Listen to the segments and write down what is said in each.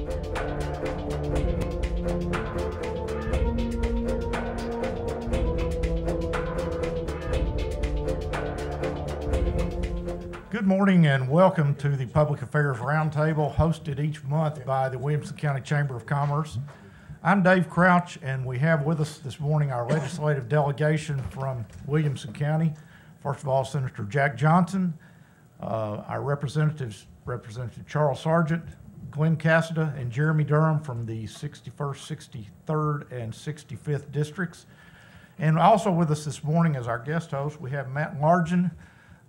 Good morning and welcome to the Public Affairs Roundtable, hosted each month by the Williamson County Chamber of Commerce. I'm Dave Crouch, and we have with us this morning our legislative delegation from Williamson County. First of all, Senator Jack Johnson, our representatives, Representative Charles Sargent, Glenn Cassida, and Jeremy Durham from the 61st, 63rd, and 65th districts. And also with us this morning as our guest host, we have Matt Largent,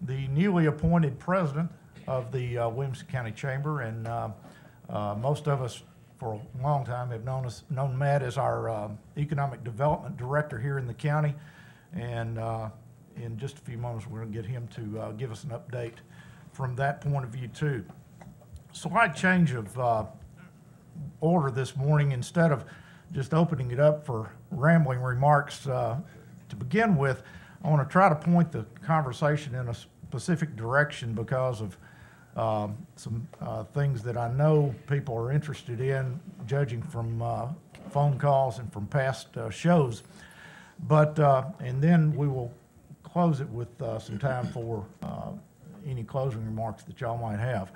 the newly appointed president of the Williamson County Chamber, and most of us for a long time have known Matt as our economic development director here in the county. And in just a few moments, we're going to get him to give us an update from that point of view too. Slight change of order this morning. Instead of just opening it up for rambling remarks to begin with, I want to try to point the conversation in a specific direction because of some things that I know people are interested in, judging from phone calls and from past shows. But and then we will close it with some time for any closing remarks that y'all might have.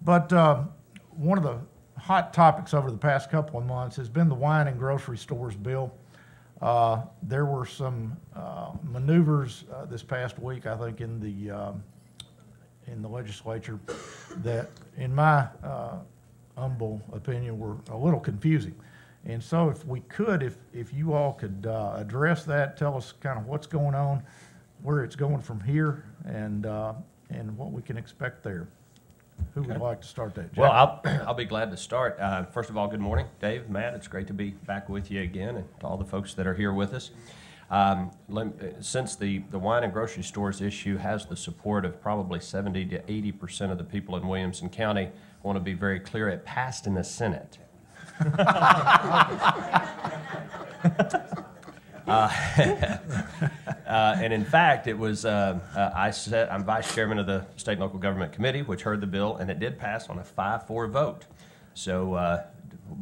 But one of the hot topics over the past couple of months has been the wine and grocery stores bill. There were some maneuvers this past week, I think, in the legislature that, in my humble opinion, were a little confusing. And so if we could, if you all could address that, tell us kind of what's going on, where it's going from here, and what we can expect there. Who would like to start that, Jack? Well, I'll be glad to start. First of all, good morning, Dave, Matt. It's great to be back with you again, and to all the folks that are here with us. Since the wine and grocery stores issue has the support of probably 70 to 80% of the people in Williamson County, I want to be very clear, it passed in the Senate. And in fact, it was, I'm vice chairman of the State and Local Government Committee, which heard the bill, and it did pass on a 5-4 vote. So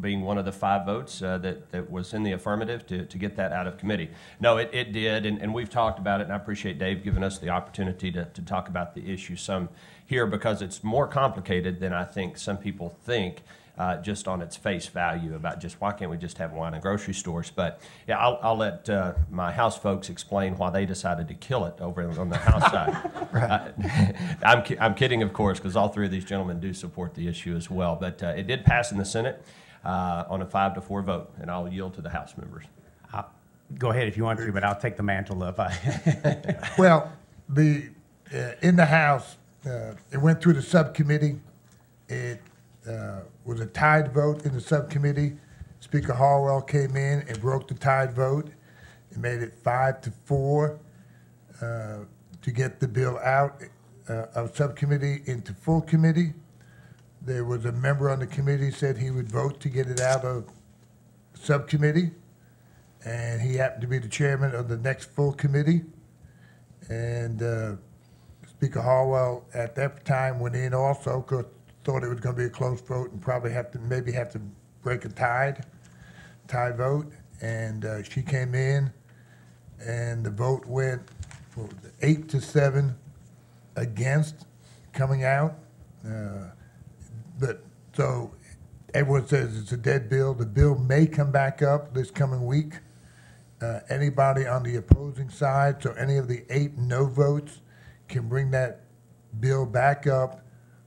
being one of the 5 votes that was in the affirmative to get that out of committee. No, it did, and we've talked about it, and I appreciate Dave giving us the opportunity to talk about the issue some here, because it's more complicated than I think some people think. Just on its face value about just why can't we just have wine and grocery stores. But yeah, I'll let my House folks explain why they decided to kill it over on the House side. Right. I'm kidding, of course, because all 3 of these gentlemen do support the issue as well. But it did pass in the Senate on a 5-4 vote, and I'll yield to the House members. Go ahead if you want to, but I'll take the mantle up. Well, in the House, it went through the subcommittee. It was a tied vote in the subcommittee. Speaker Harwell came in and broke the tied vote and made it 5-4 to get the bill out of subcommittee into full committee. There was a member on the committee said he would vote to get it out of subcommittee, and he happened to be the chairman of the next full committee. And Speaker Harwell at that time went in also because thought it was going to be a close vote and probably have to break a tie vote. And she came in, and the vote went 8-7 against coming out. But so everyone says it's a dead bill. The bill may come back up this coming week. Anybody on the opposing side, so any of the 8 no votes, can bring that bill back up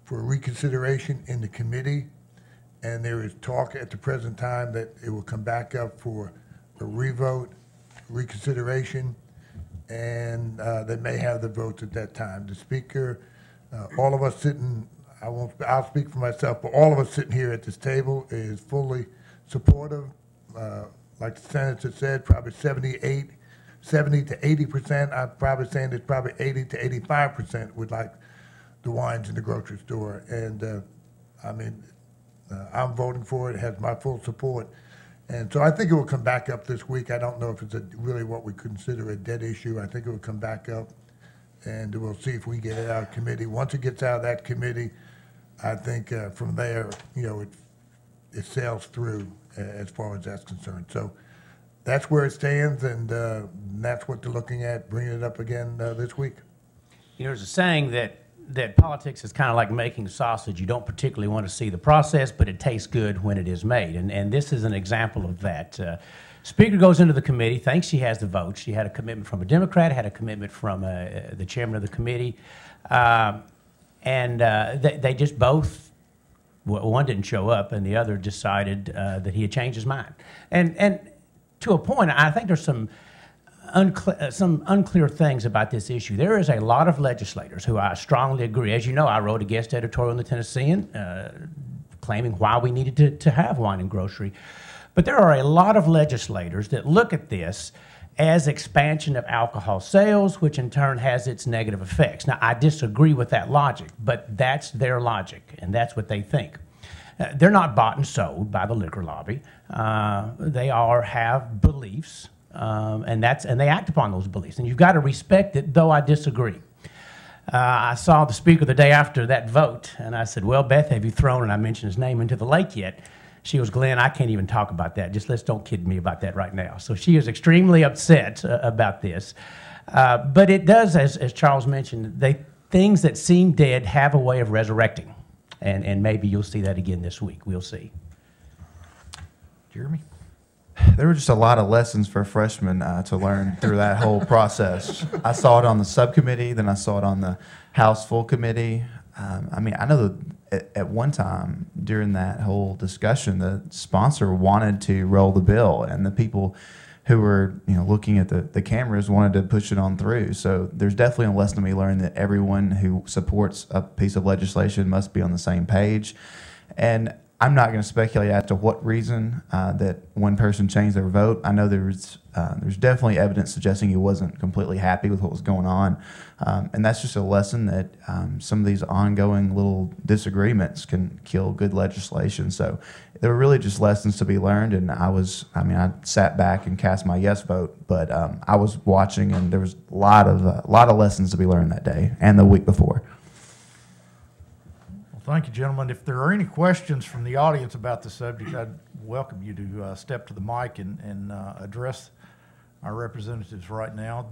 for reconsideration in the committee, and there is talk at the present time that it will come back up for a revote, reconsideration, and they may have the votes at that time. The speaker, all of us sitting, I'll speak for myself, but all of us sitting here at this table is fully supportive. Like the senator said, probably 70 to 80%. I'm probably saying it's probably 80 to 85% would like the wines in the grocery store. And I mean, I'm voting for it. It has my full support. And so I think it will come back up this week. I don't know if it's really what we consider a dead issue. I think it will come back up, and we'll see if we get it out of committee. Once it gets out of that committee, I think from there, you know, it sails through as far as that's concerned. So that's where it stands, and that's what they're looking at, bringing it up again this week. You know, there's a saying that politics is kind of like making sausage. You don't particularly want to see the process, but it tastes good when it is made. And this is an example of that. Speaker goes into the committee, thinks she has the vote. She had a commitment from a Democrat, had a commitment from the chairman of the committee. They just both, one didn't show up and the other decided that he had changed his mind. And to a point, I think there's some unclear things about this issue. There is a lot of legislators who I strongly agree. As you know, I wrote a guest editorial in the Tennessean claiming why we needed to have wine and grocery. But there are a lot of legislators that look at this as expansion of alcohol sales, which in turn has its negative effects. Now, I disagree with that logic, but that's their logic, and that's what they think. They're not bought and sold by the liquor lobby. They have beliefs, and they act upon those beliefs, and you've got to respect it, though I disagree. I saw the speaker the day after that vote, and I said, well, Beth, have you thrown, and I mentioned his name, into the lake yet? She goes, Glenn, I can't even talk about that. Just don't kid me about that right now. So she is extremely upset about this. But it does, as Charles mentioned, things that seem dead have a way of resurrecting. And maybe you'll see that again this week. We'll see. Jeremy? There were just a lot of lessons for freshmen to learn through that whole process. I saw it on the subcommittee, then I saw it on the House full committee. I mean, I know that at one time during that whole discussion, the sponsor wanted to roll the bill, and the people who were looking at the cameras wanted to push it on through. So there's definitely a lesson to be learned that everyone who supports a piece of legislation must be on the same page. And I'm not going to speculate as to what reason that one person changed their vote. I know there's definitely evidence suggesting he wasn't completely happy with what was going on. And that's just a lesson that some of these ongoing little disagreements can kill good legislation. So there were really just lessons to be learned. And I sat back and cast my yes vote, but I was watching, and there was a lot of lessons to be learned that day and the week before. Thank you, gentlemen. If there are any questions from the audience about the subject, I'd welcome you to step to the mic and address our representatives right now.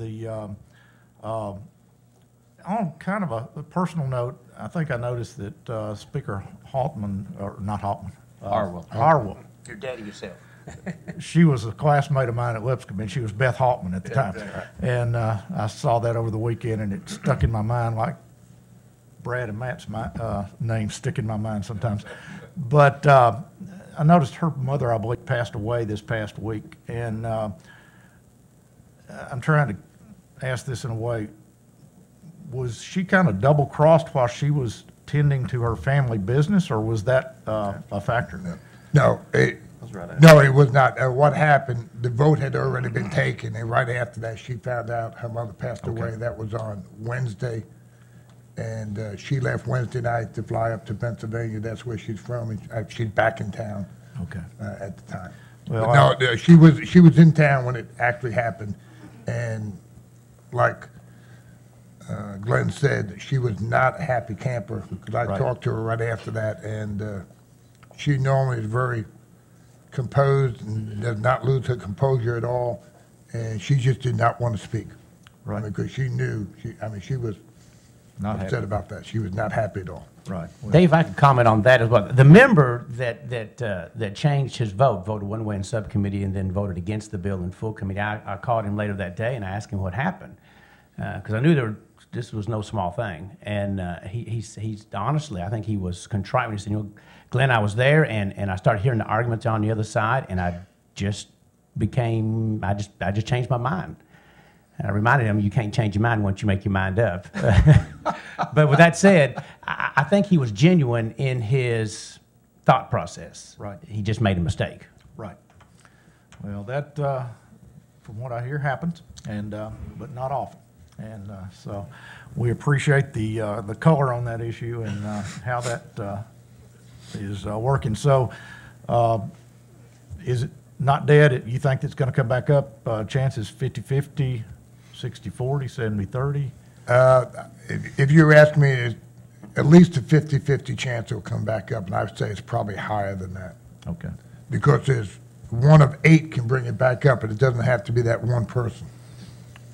On kind of a personal note, I think I noticed that Speaker Harwell. You're dead yourself. She was a classmate of mine at Lipscomb, and she was Beth Haltman at the time. And I saw that over the weekend, and it stuck in my mind like Brad and Matt's names stick in my mind sometimes. But I noticed her mother, I believe, passed away this past week. And I'm trying to ask this in a way. Was she kind of double-crossed while she was tending to her family business, or was that a factor? No, it was not. What happened, the vote had already been taken, and right after that, she found out her mother passed away. That was on Wednesday. And she left Wednesday night to fly up to Pennsylvania. That's where she's from. And she's back in town. At the time. Well, no, she was in town when it actually happened, and like Glenn said, she was not a happy camper, because I talked to her right after that, and she normally is very composed and does not lose her composure at all, and she just did not want to speak, because she knew she was not upset about that. She was not happy at all. Right. Well, Dave, I could comment on that as well. The member that changed his vote, voted one way in subcommittee and then voted against the bill in full committee. I called him later that day and I asked him what happened, because I knew this was no small thing. And he's honestly, I think he was contrite when he said, Glenn, I was there and I started hearing the arguments on the other side, and I just changed my mind. And I reminded him, you can't change your mind once you make your mind up. But with that said, I think he was genuine in his thought process. Right. He just made a mistake. Right. Well, that, from what I hear, happens, and but not often. And so we appreciate the color on that issue and how that is working. So is it not dead? You think it's going to come back up? Chances 50-50? 60-40, 70-30? If you ask me, it's at least a 50-50 chance it'll come back up, and I would say it's probably higher than that. Okay. Because there's one of 8 can bring it back up, and it doesn't have to be that one person.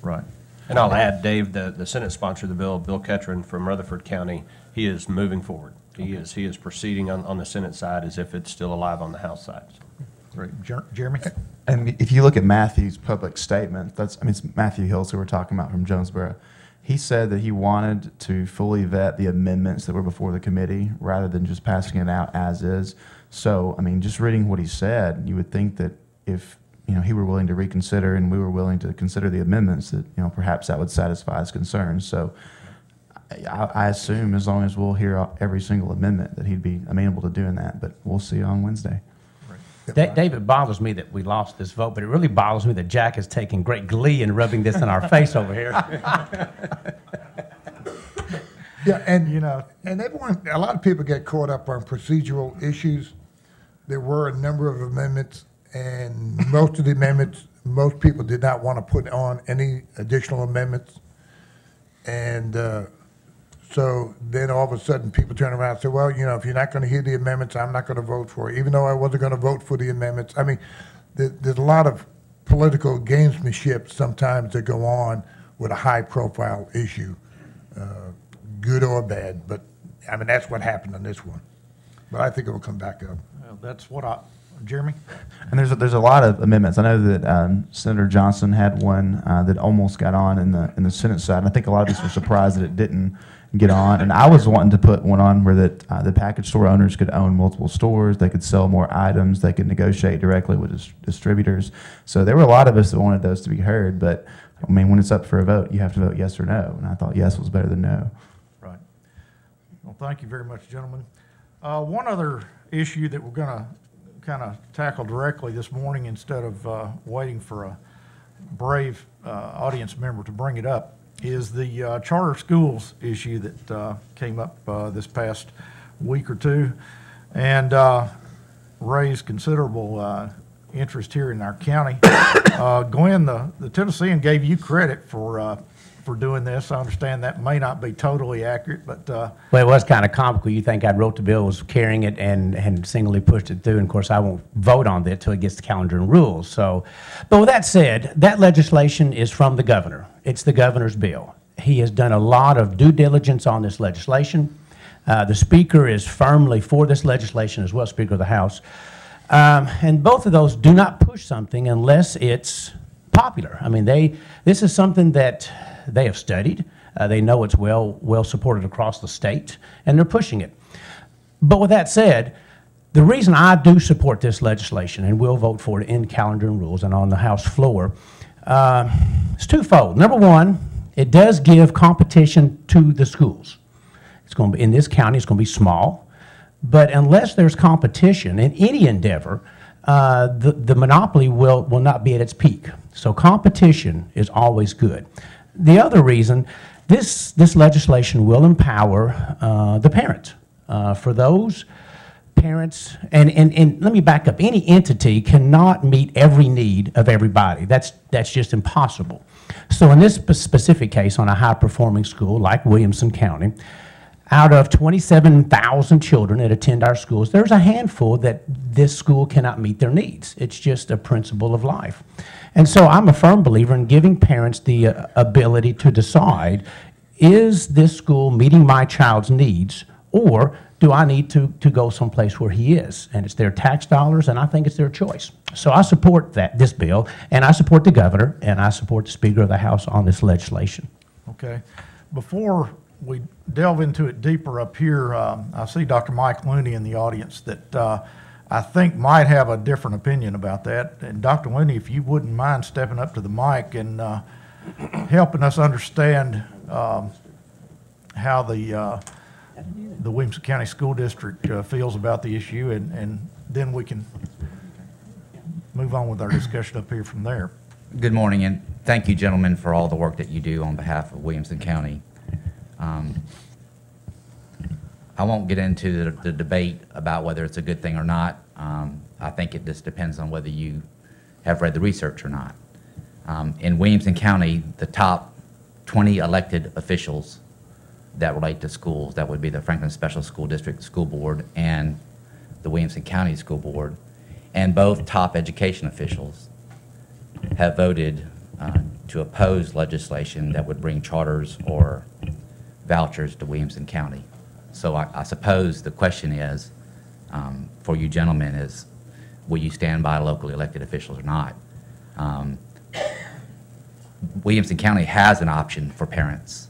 Right. And I'll add, Dave, the Senate sponsor of the bill, Bill Ketron from Rutherford County, he is moving forward. He is proceeding on the Senate side as if it's still alive on the House side. Great. Jeremy? And if you look at Matthew's public statement, it's Matthew Hills who we're talking about from Jonesboro. He said that he wanted to fully vet the amendments that were before the committee rather than just passing it out as is. So, just reading what he said, you would think that if he were willing to reconsider and we were willing to consider the amendments, that perhaps that would satisfy his concerns. So, I assume as long as we'll hear every single amendment that he'd be amenable to doing that. But we'll see on Wednesday. David, bothers me that we lost this vote, but it really bothers me that Jack is taking great glee in rubbing this in our face over here. Yeah, and everyone, a lot of people get caught up on procedural issues. There were a number of amendments, and most of the amendments, most people did not want to put on any additional amendments. And so then all of a sudden people turn around and say, well, if you're not going to hear the amendments, I'm not going to vote for it, even though I wasn't going to vote for the amendments. There's a lot of political gamesmanship sometimes that go on with a high-profile issue, good or bad. But, that's what happened on this one. But I think it will come back up. Well, that's what Jeremy? And there's a lot of amendments. I know that Senator Johnson had one that almost got on in the Senate side. And I think a lot of us were surprised that it didn't get on. And I was wanting to put one on where the package store owners could own multiple stores, they could sell more items, they could negotiate directly with distributors. So there were a lot of us that wanted those to be heard. But when it's up for a vote, you have to vote yes or no. And I thought yes was better than no. Right. Well, thank you very much, gentlemen. One other issue that we're going to kind of tackle directly this morning instead of waiting for a brave audience member to bring it up is the charter schools issue that came up this past week or two and raised considerable interest here in our county. Glenn, the Tennessean gave you credit for doing this. I understand that may not be totally accurate, but well, it was kind of comical. You think I wrote the bill, was carrying it, and singly pushed it through. And of course, I won't vote on it until it gets to calendar and rules. So, but with that said, that legislation is from the governor. It's the governor's bill. He has done a lot of due diligence on this legislation. The speaker is firmly for this legislation as well, Speaker of the House. And both of those do not push something unless it's popular. This is something that they have studied. They know it's well supported across the state, and they're pushing it. But with that said, the reason I do support this legislation and will vote for it in calendar and rules and on the House floor is twofold. Number one, it does give competition to the schools. It's going to be, in this county, it's going to be small, but unless there's competition in any endeavor, the monopoly will not be at its peak. So competition is always good. The other reason, this legislation will empower the parents. For those parents, and let me back up, any entity cannot meet every need of everybody. That's just impossible. So in this specific case, on a high-performing school like Williamson County, out of 27,000 children that attend our schools, there's a handful that this school cannot meet their needs. It's just a principle of life. And so I'm a firm believer in giving parents the ability to decide, is this school meeting my child's needs, or do I need to go someplace where he is? And it's their tax dollars, and I think it's their choice. So I support this bill, and I support the governor, and I support the Speaker of the House on this legislation. Okay. Before we delve into it deeper up here, I see Dr. Mike Looney in the audience that I think might have a different opinion about that. And Dr. Looney, if you wouldn't mind stepping up to the mic and helping us understand how the Williamson County School District feels about the issue, and then we can move on with our discussion up here from there. Good morning, and thank you, gentlemen, for all the work that you do on behalf of Williamson County. I won't get into the debate about whether it's a good thing or not. I think it just depends on whether you have read the research or not. In Williamson County, the top 20 elected officials that relate to schools, that would be the Franklin Special School District School Board and the Williamson County School Board, and both top education officials have voted to oppose legislation that would bring charters or vouchers to Williamson County. So I suppose the question is, for you gentlemen, is will you stand by locally elected officials or not? Williamson County has an option for parents,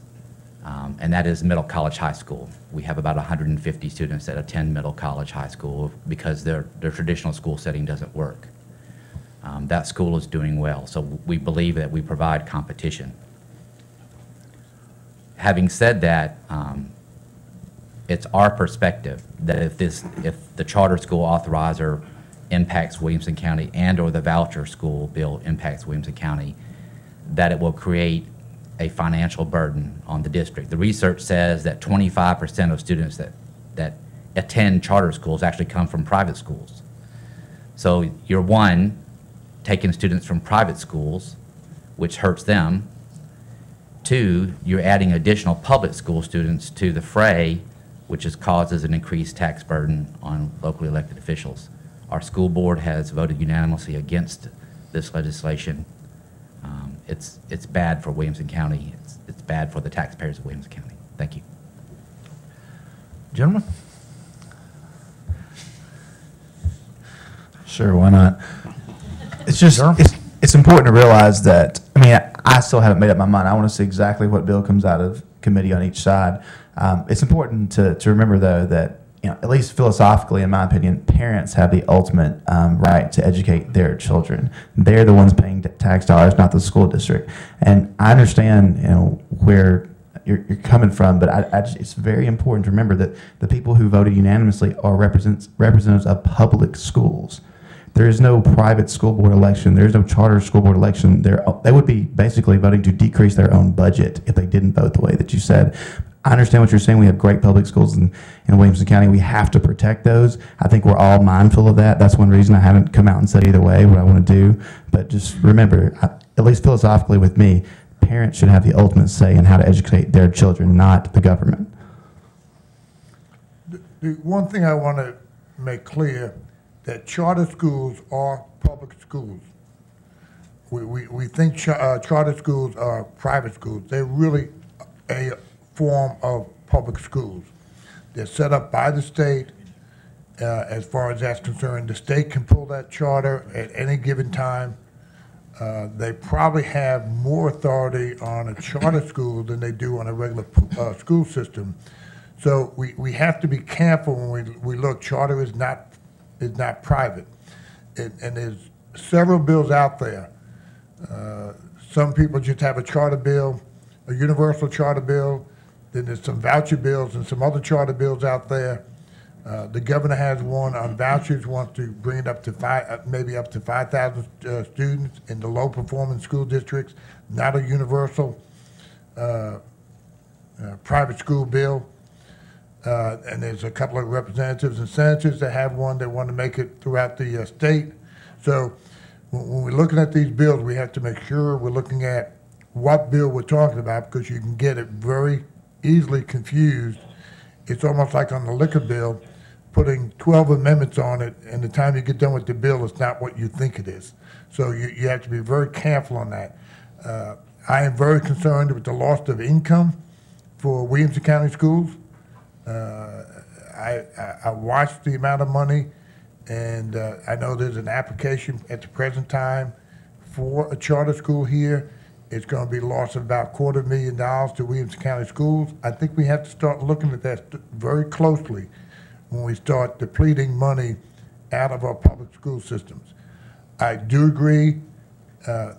and that is Middle College High School. We have about 150 students that attend Middle College High School because their traditional school setting doesn't work. That school is doing well, so we believe that we provide competition. Having said that, it's our perspective that if the charter school authorizer impacts Williamson County and/or the voucher school bill impacts Williamson County, that it will create a financial burden on the district. The research says that 25% of students that attend charter schools actually come from private schools. So you're one, taking students from private schools, which hurts them. Two, you're adding additional public school students to the fray, which causes an increased tax burden on locally elected officials. Our school board has voted unanimously against this legislation. It's bad for Williamson County. It's bad for the taxpayers of Williamson County. Thank you. Gentlemen? Sure, why not? It's just, Sure. it's important to realize that, I mean, I still haven't made up my mind. I want to see exactly what bill comes out of committee on each side. It's important to remember, though, that, you know, at least philosophically, in my opinion, parents have the ultimate right to educate their children. They're the ones paying tax dollars, not the school district. And I understand, you know, where you're coming from, but it's very important to remember that the people who voted unanimously are representatives of public schools. There is no private school board election. There is no charter school board election. They would be basically voting to decrease their own budget if they didn't vote the way that you said. I understand what you're saying. We have great public schools in Williamson County. We have to protect those. I think we're all mindful of that. That's one reason I haven't come out and said either way what I want to do. But just remember, at least philosophically with me, parents should have the ultimate say in how to educate their children, not the government. The one thing I want to make clear, that charter schools are public schools. We think charter schools are private schools. They're really a form of public schools. They're set up by the state. As far as that's concerned, the state can pull that charter at any given time. They probably have more authority on a charter school than they do on a regular school system. So we have to be careful when we look. Charter is not private. And there's several bills out there. Some people just have a charter bill, a universal charter bill. Then there's some voucher bills and some other charter bills out there. The governor has one on vouchers, wants to bring it up to maybe up to 5,000 students in the low-performing school districts, not a universal private school bill. And there's a couple of representatives and senators that have one that want to make it throughout the state. So when we're looking at these bills, we have to make sure we're looking at what bill we're talking about, because you can get it very easily confused. It's almost like on the liquor bill, putting 12 amendments on it, and the time you get done with the bill, it's not what you think it is. So you have to be very careful on that. I am very concerned with the loss of income for Williamson County schools. I watched the amount of money, and I know there's an application at the present time for a charter school here. It's going to be lost of about $250,000 to Williamson County schools. I think we have to start looking at that very closely when we start depleting money out of our public school systems. I do agree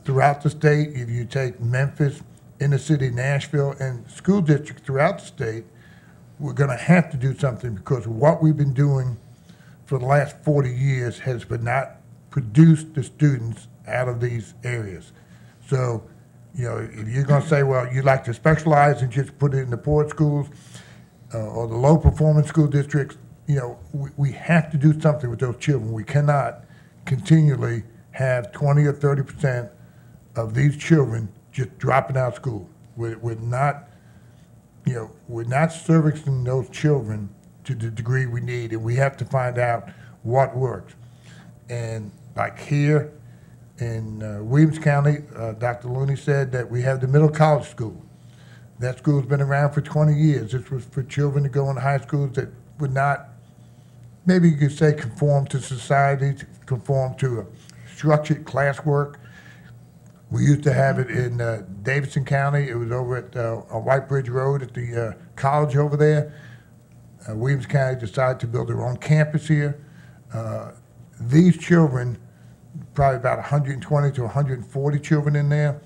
throughout the state, if you take Memphis, inner city, Nashville, and school districts throughout the state, we're going to have to do something, because what we've been doing for the last 40 years has been not produced the students out of these areas. So, you know, if you're going to say, well, you like to specialize and just put it in the poor schools or the low-performing school districts, you know, we have to do something with those children. We cannot continually have 20 or 30% of these children just dropping out of school. We're not, you know, we're not servicing those children to the degree we need, and we have to find out what works. And like here in Williamson County, Dr. Looney said that we have the middle college school. That school's been around for 20 years. This was for children to go in high schools that would not, maybe you could say, conform to society, to conform to a structured classwork. We used to have it in Davidson County. It was over at on White Bridge Road at the college over there. Williamson County decided to build their own campus here. These children, probably about 120 to 140 children in there.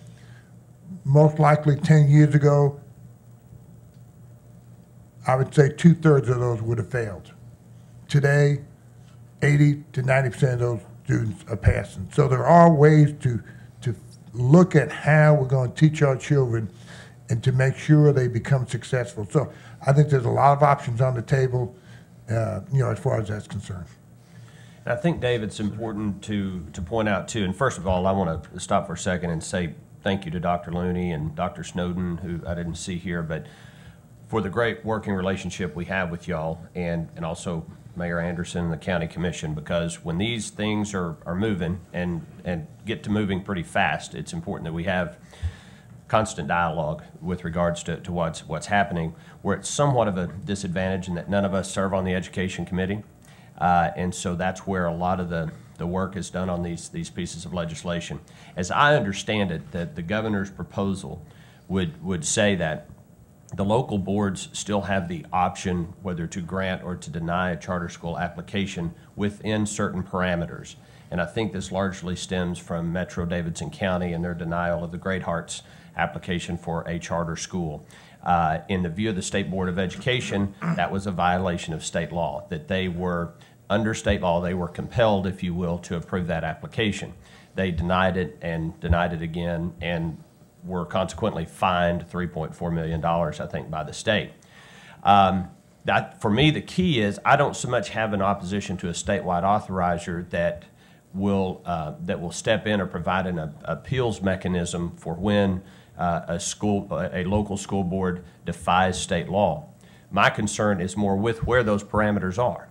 Most likely 10 years ago, I would say 2/3 of those would have failed. Today, 80 to 90% of those students are passing. So there are ways to look at how we're going to teach our children and to make sure they become successful. So I think there's a lot of options on the table, as far as that's concerned. And I think, Dave, it's important to point out, too, and first of all, I want to stop for a second and say thank you to Dr. Looney and Dr. Snowden, who I didn't see here, but for the great working relationship we have with y'all, and also Mayor Anderson and the County Commission, because when these things are moving and get to moving pretty fast, it's important that we have constant dialogue with regards to what's happening. We're at somewhat of a disadvantage in that none of us serve on the Education Committee, and so that's where a lot of the work is done on these pieces of legislation. As I understand it, that the governor's proposal would say that the local boards still have the option whether to grant or to deny a charter school application within certain parameters. And I think this largely stems from Metro Davidson County and their denial of the Great Hearts application for a charter school. In the view of the State Board of Education, that was a violation of state law, that they were, under state law, they were compelled, if you will, to approve that application. They denied it and denied it again, and were consequently fined $3.4 million, I think, by the state. For me, the key is I don't so much have an opposition to a statewide authorizer that will step in or provide an appeals mechanism for when a local school board defies state law. My concern is more with where those parameters are.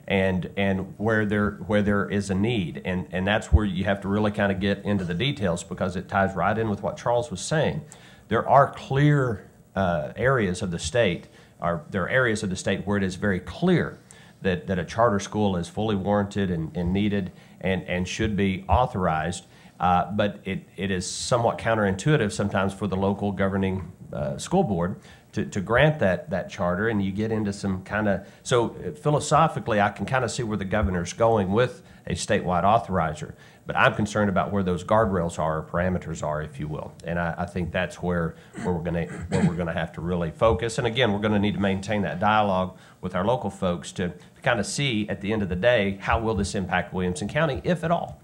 And where there is a need, and that's where you have to really kind of get into the details, because it ties right in with what Charles was saying. There are clear areas of the state, there are areas of the state where it is very clear that a charter school is fully warranted and needed and should be authorized, but it is somewhat counterintuitive sometimes for the local governing school board to grant that charter, and you get into some kind of, so philosophically I can kind of see where the governor's going with a statewide authorizer, but I'm concerned about where those guardrails are, or parameters are, if you will, and I think that's where we're going to have to really focus. And again, we're going to need to maintain that dialogue with our local folks to kind of see at the end of the day, how will this impact Williamson County, if at all.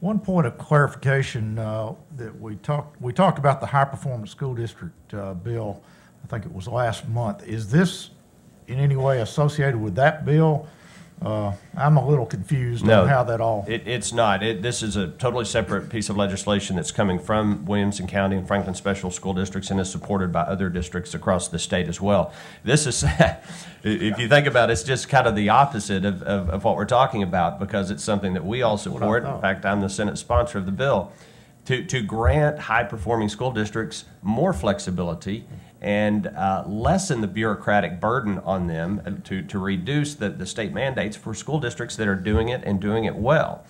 One point of clarification that we talked about the high performance school district bill. I think it was last month. Is this in any way associated with that bill? I'm a little confused on how that all. It's not. This is a totally separate piece of legislation that's coming from Williamson County and Franklin Special School Districts, and is supported by other districts across the state as well. This is, if you think about it, it's just kind of the opposite of what we're talking about, because it's something that we all support. In fact, I'm the Senate sponsor of the bill. To grant high-performing school districts more flexibility and lessen the bureaucratic burden on them, to reduce the state mandates for school districts that are doing it and doing it well.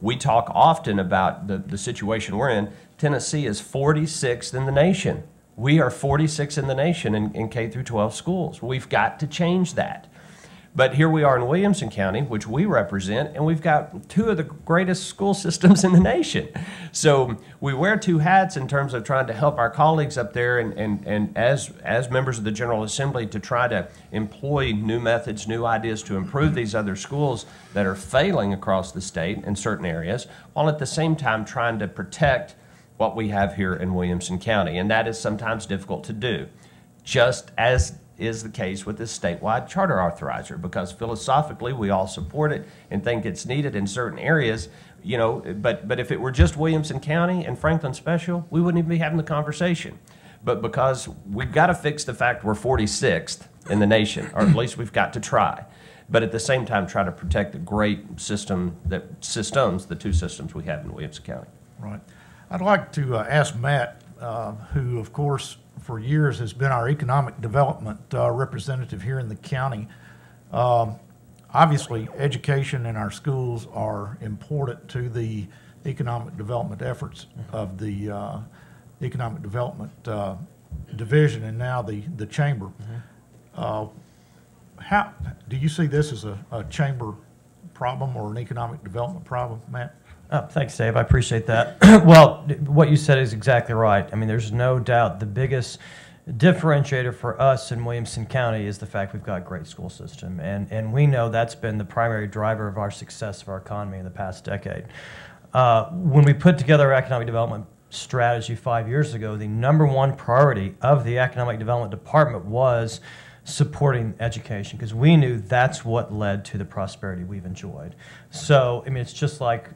We talk often about the situation we're in. Tennessee is 46th in the nation. We are 46th in the nation in K through 12 schools. We've got to change that. But here we are in Williamson County, which we represent, and we've got two of the greatest school systems in the nation. So we wear two hats in terms of trying to help our colleagues up there and as members of the General Assembly to try to employ new methods, new ideas to improve these other schools that are failing across the state in certain areas, while at the same time trying to protect what we have here in Williamson County. And that is sometimes difficult to do, just as is the case with this statewide charter authorizer, because philosophically we all support it and think it's needed in certain areas, you know, but if it were just Williamson County and Franklin Special, we wouldn't even be having the conversation. But because we've got to fix the fact we're 46th in the nation, or at least we've got to try, but at the same time try to protect the great the two systems we have in Williamson County. Right. I'd like to ask Matt, who, of course, for years has been our economic development representative here in the county. Obviously, education in our schools are important to the economic development efforts of the economic development division and now the chamber. How do you see this as a chamber problem or an economic development problem, Matt? Thanks, Dave. I appreciate that. Well, what you said is exactly right. I mean, there's no doubt the biggest differentiator for us in Williamson County is the fact we've got a great school system. And we know that's been the primary driver of our success of our economy in the past decade. When we put together our economic development strategy 5 years ago, the #1 priority of the economic development department was supporting education, because we knew that's what led to the prosperity we've enjoyed. So, I mean, it's just like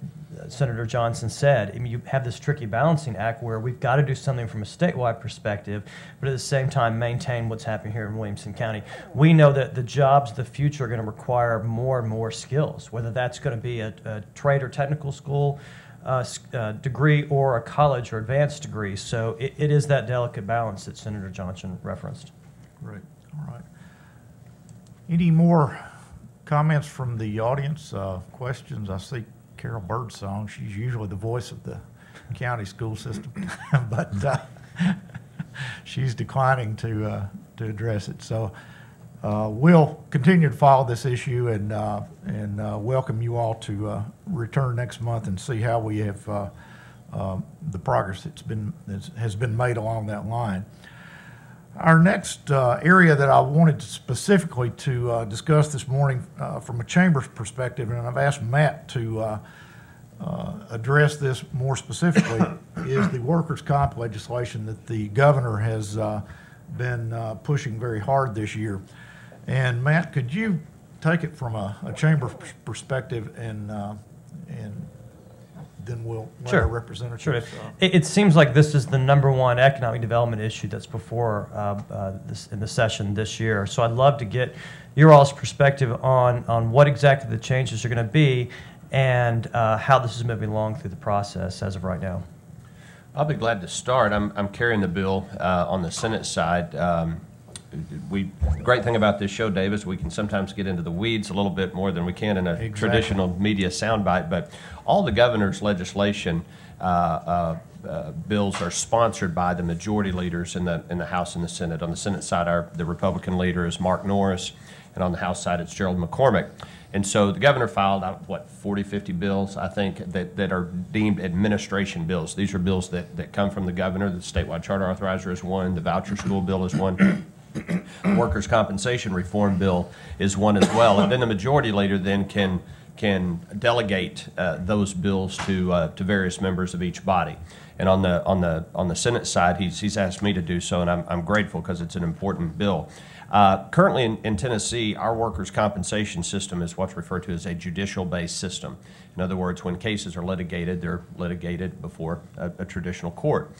Senator Johnson said, I mean, you have this tricky balancing act where we've got to do something from a statewide perspective, but at the same time maintain what's happening here in Williamson County. We know that the jobs of the future are going to require more and more skills, whether that's going to be a trade or technical school degree or a college or advanced degree. So it is that delicate balance that Senator Johnson referenced. Great. All right. Any more comments from the audience? Questions? I see Carol Birdsong. She's usually the voice of the county school system, but she's declining to address it. So we'll continue to follow this issue and welcome you all to return next month and see how we have the progress has been made along that line. Our next area that I wanted specifically to discuss this morning from a chamber's perspective, and I've asked Matt to address this more specifically, is the workers' comp legislation that the governor has been pushing very hard this year. And Matt, could you take it from a chamber perspective and then we'll let our representatives. Sure. It seems like this is the #1 economic development issue that's before in the session this year. So I'd love to get your all's perspective on what exactly the changes are going to be and how this is moving along through the process as of right now. I'll be glad to start. I'm carrying the bill on the Senate side. The great thing about this show, Dave, is we can sometimes get into the weeds a little bit more than we can in a traditional media soundbite. But all the governor's legislation bills are sponsored by the majority leaders in the House and the Senate. On the Senate side, the Republican leader is Mark Norris, and on the House side, it's Gerald McCormick. And so the governor filed out, 40, 50 bills, I think, that are deemed administration bills. These are bills that come from the governor. The statewide charter authorizer is one. The voucher school bill is one. The workers' compensation reform bill is one as well. And then the majority leader then can delegate those bills to various members of each body. And on the Senate side, he's asked me to do so, and I'm grateful because it's an important bill. Currently in Tennessee, our workers' compensation system is what's referred to as a judicial-based system. In other words, when cases are litigated, they're litigated before a traditional court.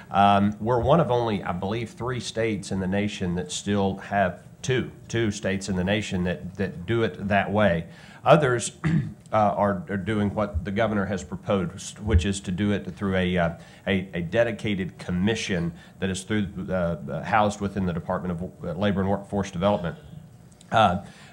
We're one of only, I believe, 3 states in the nation that still have two states in the nation that do it that way. Others are doing what the governor has proposed, which is to do it through a dedicated commission that is housed within the Department of Labor and Workforce Development.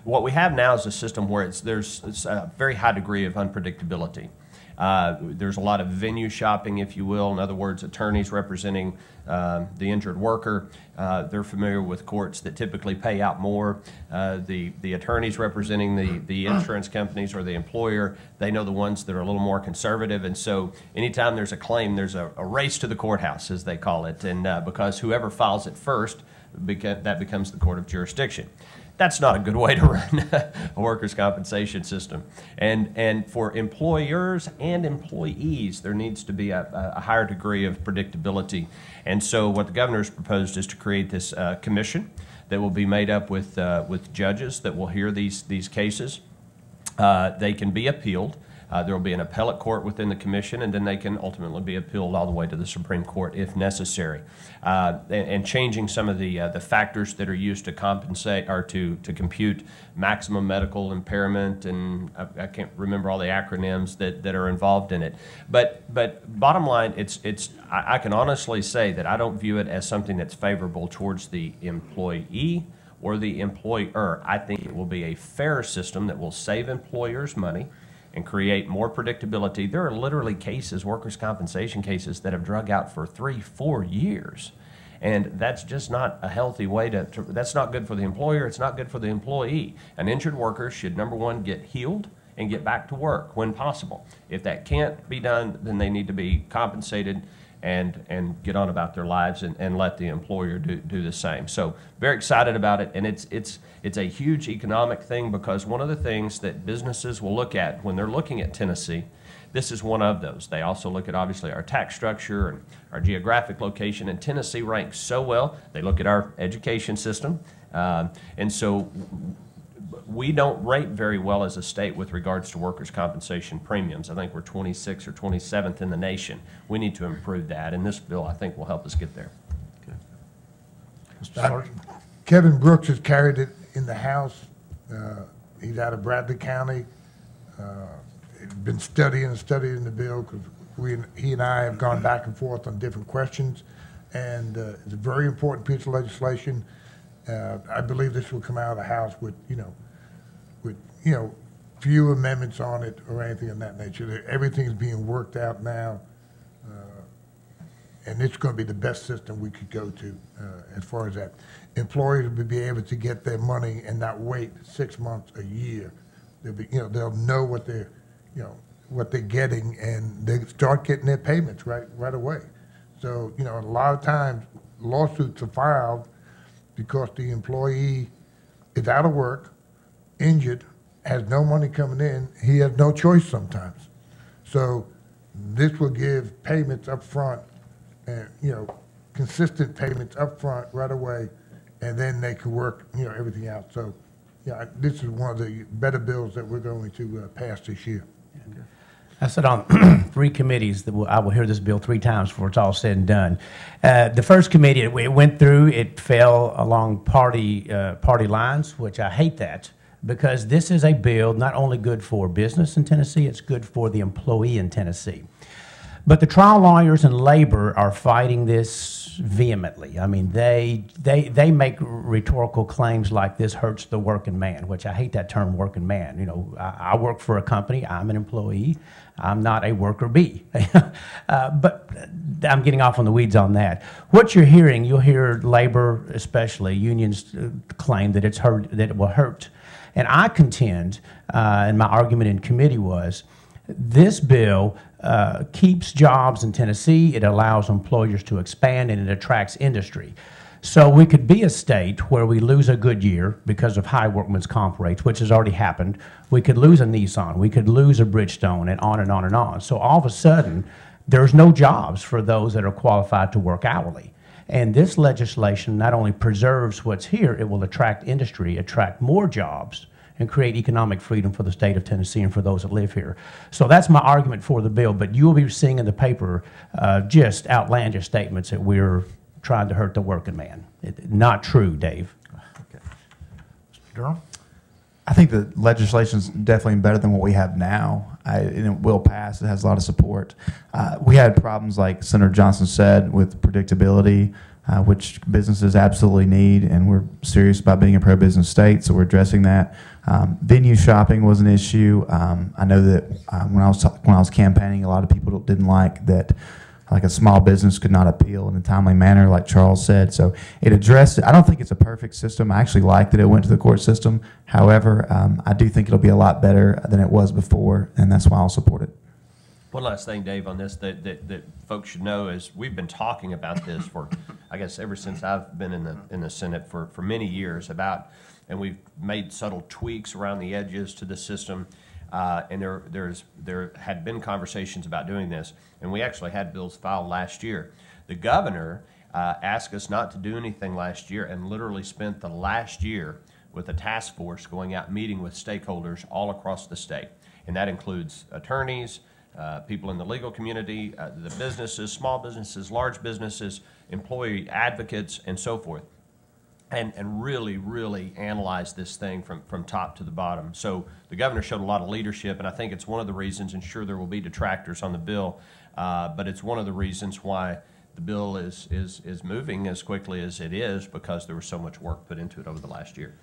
What we have now is a system where there's a very high degree of unpredictability. There's a lot of venue shopping, if you will. In other words, attorneys representing the injured worker, they're familiar with courts that typically pay out more. The attorneys representing the insurance companies or the employer, they know the ones that are a little more conservative. And so anytime there's a claim, there's a race to the courthouse, as they call it. And because whoever files it first, that becomes the court of jurisdiction. That's not a good way to run a workers' compensation system. And for employers and employees, there needs to be a higher degree of predictability. And so what the governor's proposed is to create this commission that will be made up with judges that will hear these cases. They can be appealed. There will be an appellate court within the commission, and then they can ultimately be appealed all the way to the Supreme Court if necessary. And changing some of the factors that are used to compensate or to compute maximum medical impairment, and I can't remember all the acronyms that are involved in it. But bottom line, I can honestly say that I don't view it as something that's favorable towards the employee or the employer. I think it will be a fair system that will save employers money and create more predictability. There are literally cases, workers' compensation cases, that have drug out for 3-4 years. And that's just not a healthy way that's not good for the employer, it's not good for the employee. An injured worker should, number one, get healed and get back to work when possible. If that can't be done, then they need to be compensated and get on about their lives and let the employer do the same. So very excited about it, and it's a huge economic thing, because one of the things that businesses will look at when they're looking at Tennessee, this is one of those. They also look at obviously our tax structure and our geographic location, and Tennessee ranks so well. They look at our education system, and so we don't rate very well as a state with regards to workers' compensation premiums. I think we're 26th or 27th in the nation. We need to improve that, and this bill, I think, will help us get there. Mr. Sergeant. Kevin Brooks has carried it in the House. He's out of Bradley County. Been studying the bill, because he and I have gone back and forth on different questions, and it's a very important piece of legislation. I believe this will come out of the House with few amendments on it or anything of that nature. Everything's being worked out now, and it's going to be the best system we could go to as far as that. Employers will be able to get their money and not wait 6 months, a year. They'll know what they're getting, and they start getting their payments right away. So, a lot of times lawsuits are filed because the employee is out of work, injured, has no money coming in. He has no choice sometimes. So this will give payments up front, and consistent payments up front right away, and then they can work everything out. So yeah, this is one of the better bills that we're going to pass this year. I sit on 3 committees that I will hear this bill 3 times before it's all said and done. The first committee, it went through, it fell along party lines, which I hate that, because this is a bill not only good for business in Tennessee, it's good for the employee in Tennessee. But the trial lawyers and labor are fighting this vehemently. I mean, they make rhetorical claims like this hurts the working man, which I hate that term, working man. I work for a company, I'm an employee, I'm not a worker bee. But I'm getting off on the weeds on that. What you're hearing, you'll hear labor, especially unions, claim that it will hurt. And I contend, and my argument in committee was, this bill keeps jobs in Tennessee, it allows employers to expand, and it attracts industry. So we could be a state where we lose a Goodyear because of high workman's comp rates, which has already happened. We could lose a Nissan, we could lose a Bridgestone, and on and on and on. So all of a sudden, there's no jobs for those that are qualified to work hourly. And this legislation not only preserves what's here, it will attract industry, attract more jobs, and create economic freedom for the state of Tennessee and for those that live here. So that's my argument for the bill, but you'll be seeing in the paper just outlandish statements that we're trying to hurt the working man. Not true, Dave. Okay. Mr. Durham? I think the legislation is definitely better than what we have now, and it will pass. It has a lot of support. We had problems, like Senator Johnson said, with predictability, which businesses absolutely need, and we're serious about being a pro-business state, so we're addressing that. Venue shopping was an issue. I know that when I was campaigning, a lot of people didn't like that. Like a small business could not appeal in a timely manner, like Charles said. So it addressed it. I don't think it's a perfect system. I actually like that it went to the court system. However, I do think it'll be a lot better than it was before, and that's why I'll support it. One last thing, Dave, on this that folks should know is we've been talking about this for, I guess, ever since I've been in the Senate for many years and we've made subtle tweaks around the edges to the system. And there had been conversations about doing this, and we actually had bills filed last year. The governor asked us not to do anything last year and literally spent the last year with a task force going out meeting with stakeholders all across the state. And that includes attorneys, people in the legal community, the businesses, small businesses, large businesses, employee advocates, and so forth. And really analyze this thing from top to the bottom. So the governor showed a lot of leadership, and I think it's one of the reasons, and sure there will be detractors on the bill, but it's one of the reasons why the bill is moving as quickly as it is, because there was so much work put into it over the last year.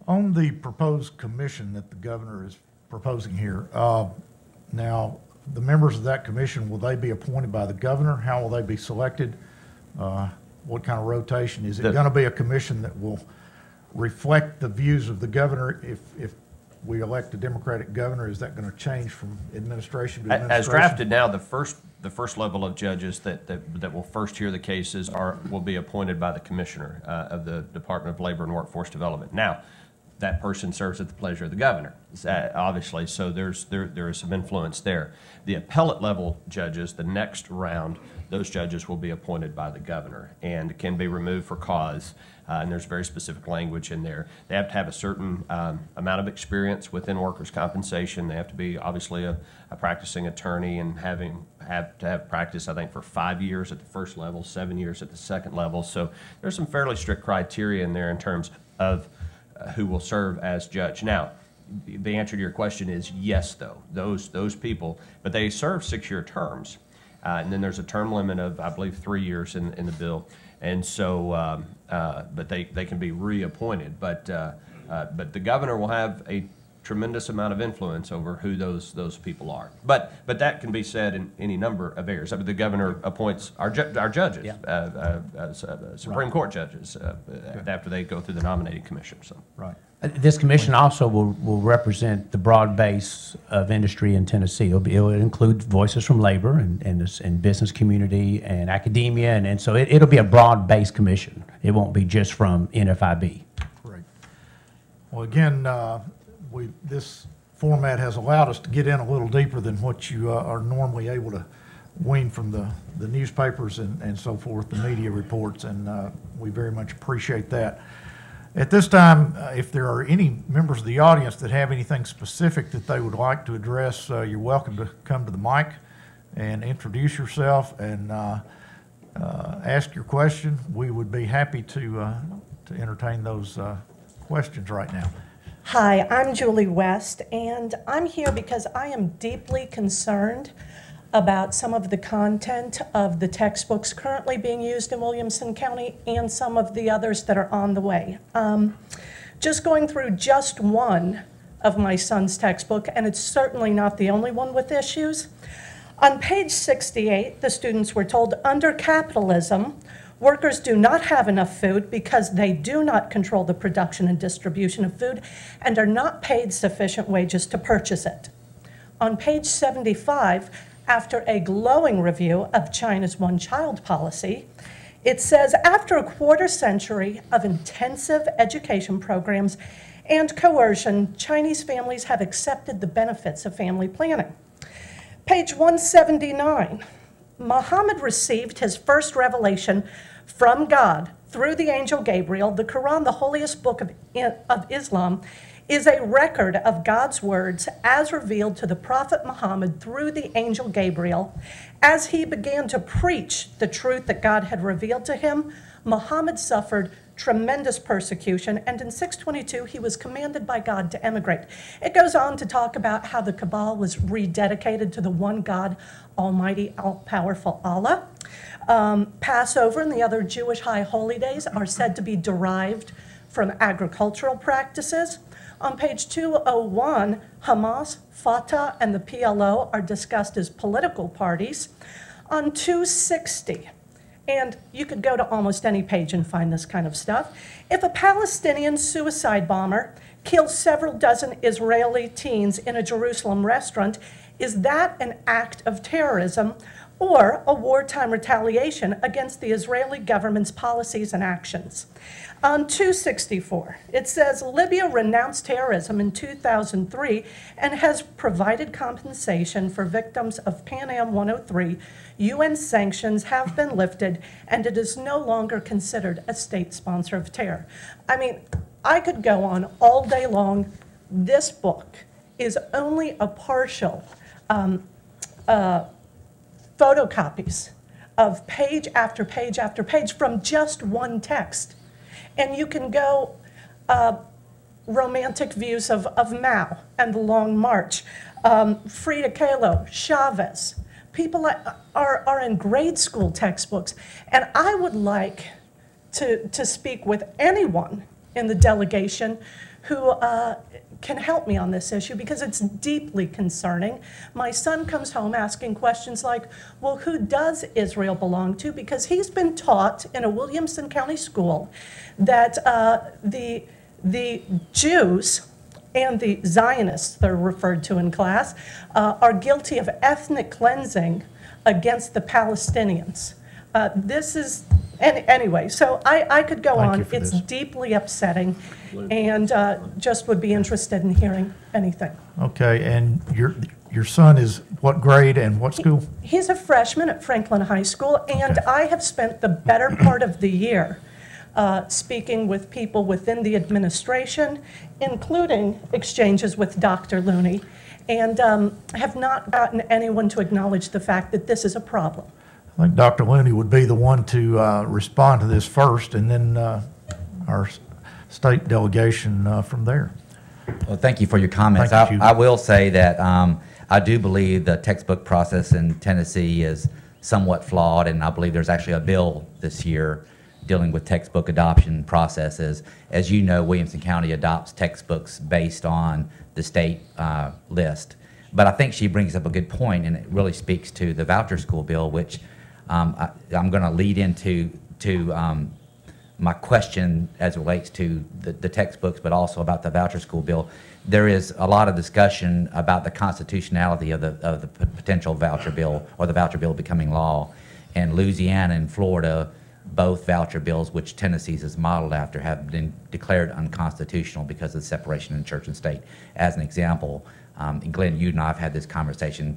On the proposed commission that the governor is proposing here, now, the members of that commission, will they be appointed by the governor? How will they be selected? What kind of rotation? Is it going to be a commission that will reflect the views of the governor? If we elect a Democratic governor, is that going to change from administration to administration? As drafted now, the first level of judges that will first hear the cases will be appointed by the commissioner of the Department of Labor and Workforce Development. Now, that person serves at the pleasure of the governor, obviously, so there is some influence there. The appellate level judges, the next round, those judges will be appointed by the governor and can be removed for cause, and there's very specific language in there. They have to have a certain amount of experience within workers' compensation. They have to be obviously a practicing attorney and have to have practice, I think, for 5 years at the first level, 7 years at the second level. So there's some fairly strict criteria in there in terms of who will serve as judge. Now, the answer to your question is yes, though, those people, but they serve 6-year terms. And then there's a term limit of, I believe, 3 years in the bill. And so, but they can be reappointed. But the governor will have a tremendous amount of influence over who those people are. But that can be said in any number of areas. I mean, the governor appoints our judges, Supreme Court judges, after they go through the nominating commission. So. Right. This commission also will represent the broad base of industry in Tennessee. It'll include voices from labor and business community and academia, and so it'll be a broad-based commission. It won't be just from NFIB. Great. Well, again, this format has allowed us to get in a little deeper than what you are normally able to wean from the newspapers and so forth, the media reports, and we very much appreciate that. At this time, if there are any members of the audience that have anything specific that they would like to address, you're welcome to come to the mic and introduce yourself and ask your question. We would be happy to entertain those questions right now. Hi, I'm Julie West, and I'm here because I am deeply concerned about some of the content of the textbooks currently being used in Williamson County and some of the others that are on the way. Just going through just one of my son's textbook, and it's certainly not the only one with issues. On page 68, the students were told, under capitalism, workers do not have enough food because they do not control the production and distribution of food and are not paid sufficient wages to purchase it. On page 75, after a glowing review of China's one-child policy, it says, after a quarter century of intensive education programs and coercion, Chinese families have accepted the benefits of family planning. Page 179, Muhammad received his first revelation from God through the angel Gabriel. The Quran, the holiest book of Islam, is a record of God's words as revealed to the Prophet Muhammad through the angel Gabriel. As he began to preach the truth that God had revealed to him, Muhammad suffered tremendous persecution, and in 622 he was commanded by God to emigrate. It goes on to talk about how the Kaaba was rededicated to the one God, Almighty, all-powerful Allah. Passover and the other Jewish high holy days are said to be derived from agricultural practices. On page 201, Hamas, Fatah, and the PLO are discussed as political parties. On 260, and you could go to almost any page and find this kind of stuff, if a Palestinian suicide bomber kills several dozen Israeli teens in a Jerusalem restaurant, is that an act of terrorism or a wartime retaliation against the Israeli government's policies and actions? On 264, it says Libya renounced terrorism in 2003 and has provided compensation for victims of Pan Am 103. UN sanctions have been lifted, and it is no longer considered a state sponsor of terror. I mean, I could go on all day long. This book is only a partial photocopies of page after page after page from just one text. And you can go romantic views of Mao and the Long March, Frida Kahlo, Chavez. People are in grade school textbooks. And I would like to speak with anyone in the delegation who can help me on this issue, because it's deeply concerning. My son comes home asking questions like, well, who does Israel belong to? Because he's been taught in a Williamson County school that the Jews and the Zionists, they're referred to in class, are guilty of ethnic cleansing against the Palestinians. Anyway, so I could go on. It's deeply upsetting, and just would be interested in hearing anything. Okay, and your son is what grade and what school? He's a freshman at Franklin High School, and I have spent the better part of the year speaking with people within the administration, including exchanges with Dr. Looney, and have not gotten anyone to acknowledge the fact that this is a problem. I think Dr. Looney would be the one to respond to this first, and then our state delegation from there. Well, thank you for your comments. Thank you. I will say that I do believe the textbook process in Tennessee is somewhat flawed, and I believe there's actually a bill this year dealing with textbook adoption processes. As you know, Williamson County adopts textbooks based on the state list. But I think she brings up a good point, and it really speaks to the voucher school bill, which I'm going to lead into my question as it relates to the textbooks, but also about the voucher school bill. There is a lot of discussion about the constitutionality of the potential voucher bill, or the voucher bill becoming law. And Louisiana and Florida, both voucher bills, which Tennessee's is modeled after, have been declared unconstitutional because of the separation in church and state. As an example, and Glenn, you and I have had this conversation.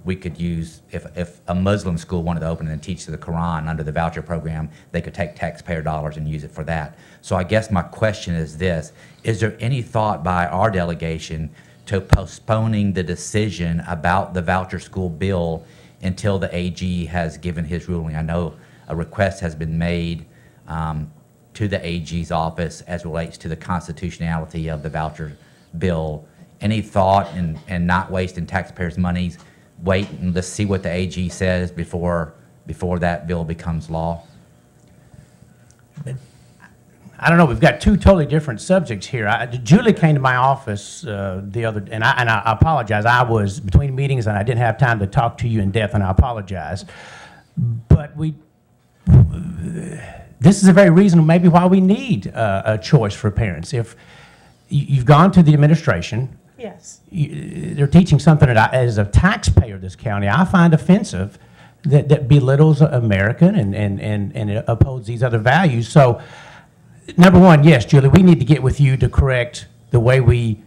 We could use, if a Muslim school wanted to open and teach the Quran under the voucher program, they could take taxpayer dollars and use it for that. So I guess my question is this: is there any thought by our delegation to postponing the decision about the voucher school bill until the AG has given his ruling? I know a request has been made to the AG's office as relates to the constitutionality of the voucher bill. Any thought in not wasting taxpayers' monies, wait and let's see what the AG says before that bill becomes law? I don't know. We've got two totally different subjects here. Julie came to my office the other, and I apologize. I was between meetings and I didn't have time to talk to you in depth, and I apologize. But this is a very reason maybe why we need a choice for parents. If you've gone to the administration. Yes. They're teaching something that as a taxpayer of this county, I find offensive, that belittles American and it upholds these other values. So, number one, yes, Julie, we need to get with you to correct the way we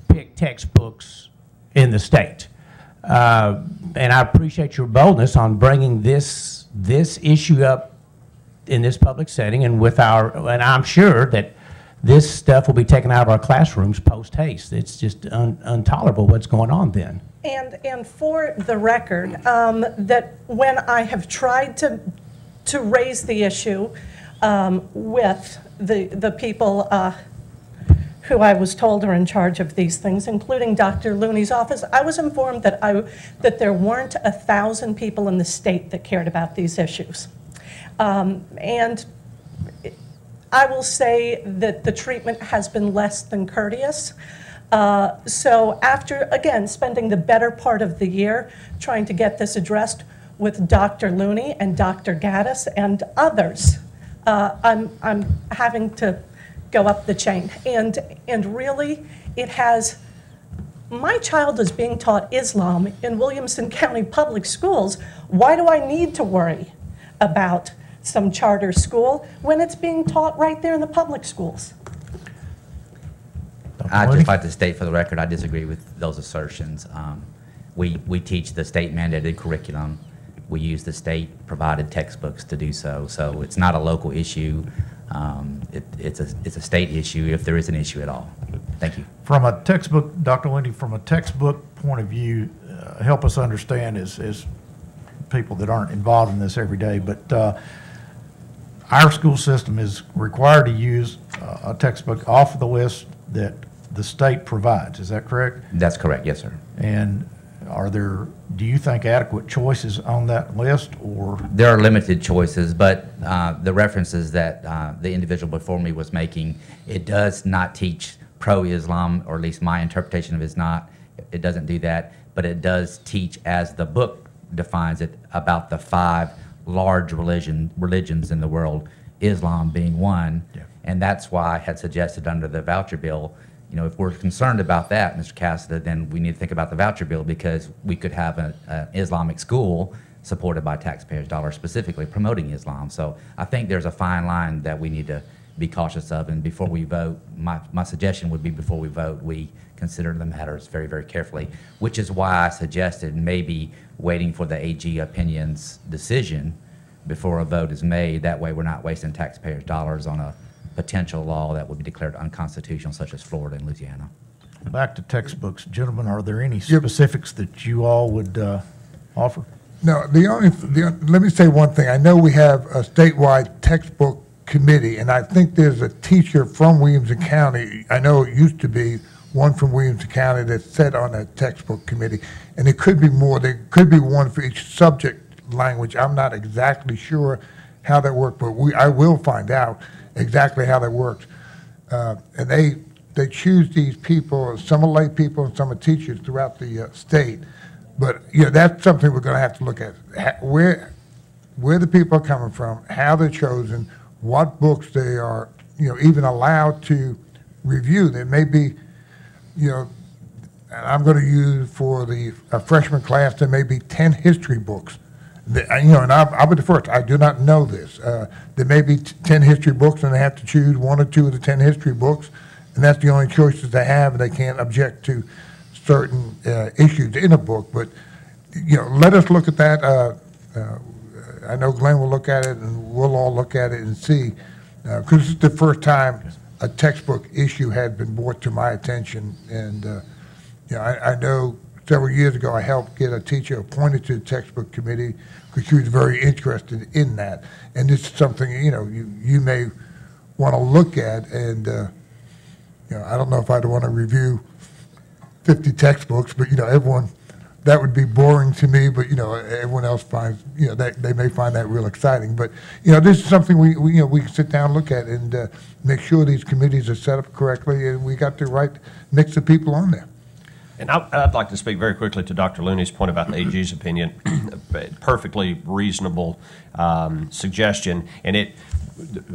pick textbooks in the state. And I appreciate your boldness on bringing this issue up in this public setting, and and I'm sure that this stuff will be taken out of our classrooms post haste. It's just intolerable what's going on then. And for the record, that when I have tried to raise the issue with the people who I was told are in charge of these things, including Dr. Looney's office, I was informed that there weren't 1,000 people in the state that cared about these issues. And I will say that the treatment has been less than courteous. So after, again, spending the better part of the year trying to get this addressed with Dr. Looney and Dr. Gaddis and others, I'm having to go up the chain. And really, it has, my child is being taught Islam in Williamson County Public Schools. Why do I need to worry about some charter school when it's being taught right there in the public schools? I'd just like to state for the record, I disagree with those assertions. We teach the state mandated curriculum. We use the state provided textbooks to do so. So it's not a local issue. It's a state issue if there is an issue at all. Thank you. From a textbook, Dr. Lindy, from a textbook point of view, help us understand as people that aren't involved in this every day, but our school system is required to use a textbook off of the list that the state provides. Is that correct? That's correct, yes, sir. And do you think adequate choices on that list, or? There are limited choices, but the references that the individual before me was making, it does not teach pro-Islam, or at least my interpretation of it is not. It doesn't do that, but it does teach, as the book defines it, about the 5 large religions in the world, Islam being one. Yeah. And that's why I had suggested under the voucher bill, if we're concerned about that, Mr. Cassada, then we need to think about the voucher bill, because we could have an Islamic school supported by taxpayers' dollars specifically promoting Islam. So I think there's a fine line that we need to be cautious of, and before we vote, my suggestion would be before we vote, we consider the matters very, very carefully, which is why I suggested maybe waiting for the AG opinion's decision before a vote is made. That way we're not wasting taxpayers' dollars on a potential law that would be declared unconstitutional, such as Florida and Louisiana. Back to textbooks. Gentlemen, are there any specifics that you all would offer? No, let me say one thing. I know we have a statewide textbook committee, and I think there's a teacher from Williamson County. I know it used to be one from Williamson County that sat on that textbook committee, and it could be more. There could be one for each subject language. I'm not exactly sure how that works, but I will find out exactly how that works. And they choose these people. Some are lay people and some are teachers throughout the state. But that's something we're going to have to look at. Where the people are coming from, how they're chosen, what books they are, even allowed to review. There may be, and I'm going to use for the freshman class, there may be 10 history books. And I'll be the first. I do not know this. There may be 10 history books, and they have to choose 1 or 2 of the 10 history books, and that's the only choices they have, and they can't object to certain issues in a book. But let us look at that. I know Glenn will look at it, and we'll all look at it and see, because this is the first time a textbook issue had been brought to my attention. And I know several years ago I helped get a teacher appointed to the textbook committee because she was very interested in that. And this is something you may want to look at. And I don't know if I'd want to review 50 textbooks, but everyone. That would be boring to me, but everyone else finds that they may find that real exciting. But this is something we can sit down and look at and make sure these committees are set up correctly and we got the right mix of people on there. And I'd like to speak very quickly to Dr. Looney's point about the AG's opinion. Perfectly reasonable suggestion, and it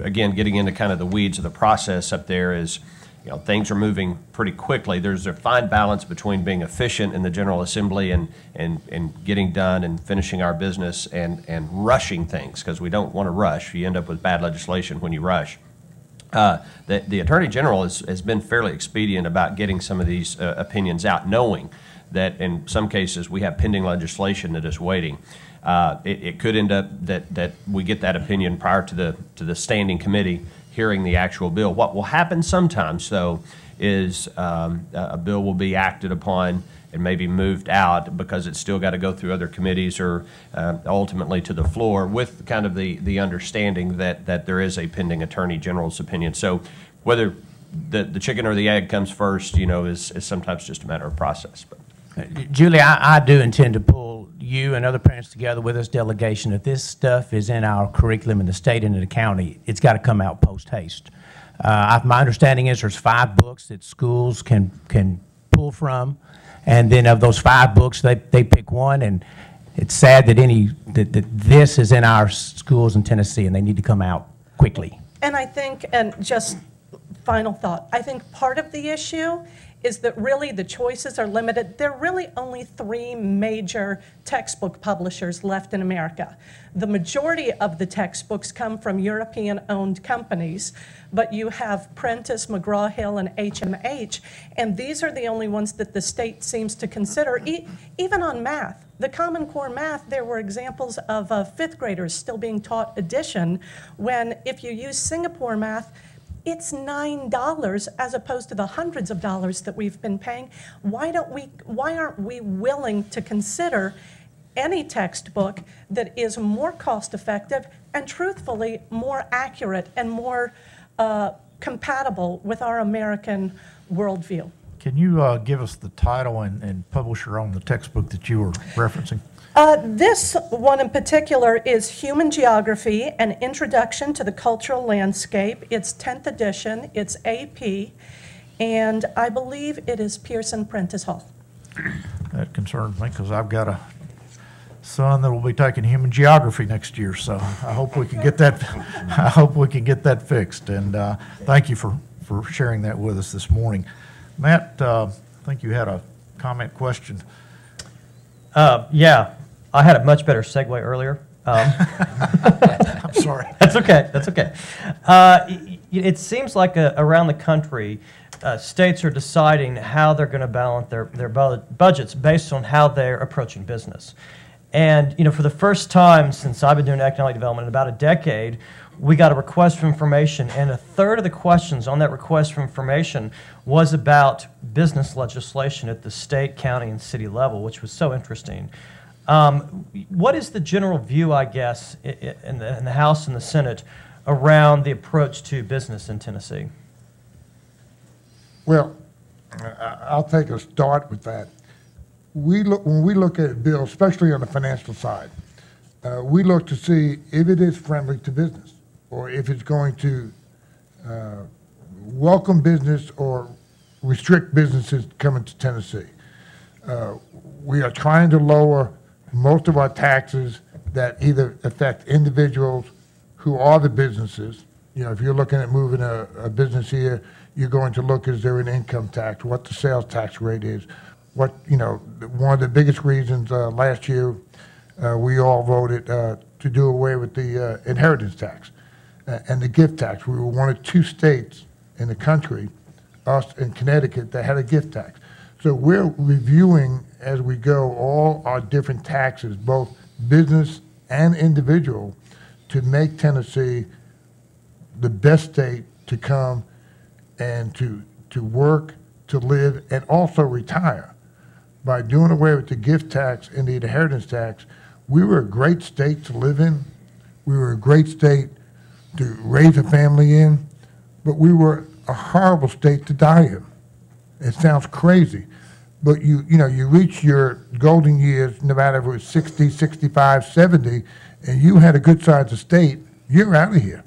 again getting into kind of the weeds of the process up there is. Things are moving pretty quickly. There's a fine balance between being efficient in the General Assembly and getting done and finishing our business and rushing things, because we don't want to rush. You end up with bad legislation when you rush. The Attorney General has been fairly expedient about getting some of these opinions out, knowing that in some cases we have pending legislation that is waiting. It could end up that we get that opinion prior to the standing committee hearing the actual bill. What will happen sometimes, though, is a bill will be acted upon and maybe moved out because it's still got to go through other committees or ultimately to the floor with kind of the understanding that there is a pending Attorney General's opinion. So whether the chicken or the egg comes first, is sometimes just a matter of process. But. Julie, I do intend to pull you and other parents together with this delegation. If this stuff is in our curriculum in the state and in the county, it's got to come out post haste. My understanding is there's 5 books that schools can pull from, and then of those 5 books, they pick one. And it's sad that this is in our schools in Tennessee, and they need to come out quickly. And I think, and just final thought, I think part of the issue is that really the choices are limited. There are really only 3 major textbook publishers left in America. The majority of the textbooks come from European-owned companies, but you have Prentice, McGraw-Hill, and HMH, and these are the only ones that the state seems to consider. Even on math, The Common Core math, there were examples of fifth graders still being taught addition, when if you use Singapore math, it's $9 as opposed to the hundreds of dollars that we've been paying. Why aren't we willing to consider any textbook that is more cost effective and truthfully more accurate and more compatible with our American worldview? Can you give us the title and publisher on the textbook that you were referencing? This one in particular is Human Geography, An Introduction to the Cultural Landscape. It's 10th edition, it's AP, and I believe it is Pearson Prentice Hall. That concerns me because I've got a son that will be taking human geography next year, so I hope we can get that. I hope we can get that fixed. And thank you for sharing that with us this morning, Matt. I think you had a comment question. Yeah, I had a much better segue earlier. I'm sorry. That's okay. That's okay. It seems like around the country, states are deciding how they're going to balance their budgets based on how they're approaching business. And for the first time since I've been doing economic development in about a decade, we got a request for information, and a third of the questions on that request for information was about business legislation at the state, county, and city level, which was so interesting. What is the general view, I guess, in the House and the Senate around the approach to business in Tennessee? Well, I'll take a start with that. When we look at a bill, especially on the financial side, we look to see if it is friendly to business, or if it's going to welcome business or restrict businesses coming to Tennessee. We are trying to lower most of our taxes that either affect individuals who are the businesses. If you're looking at moving a business here, you're going to look, is there an income tax, what the sales tax rate is. One of the biggest reasons last year we all voted to do away with the inheritance tax and the gift tax. We were one of two states in the country, us and Connecticut, that had a gift tax. So we're reviewing as we go all our different taxes, both business and individual, to make Tennessee the best state to come and to work, to live, and also retire. By doing away with the gift tax and the inheritance tax, we were a great state to live in. We were a great state to raise a family in, but we were a horrible state to die in. It sounds crazy, but you reach your golden years, no matter if it was 60, 65, 70, and you had a good sized estate, you're out of here.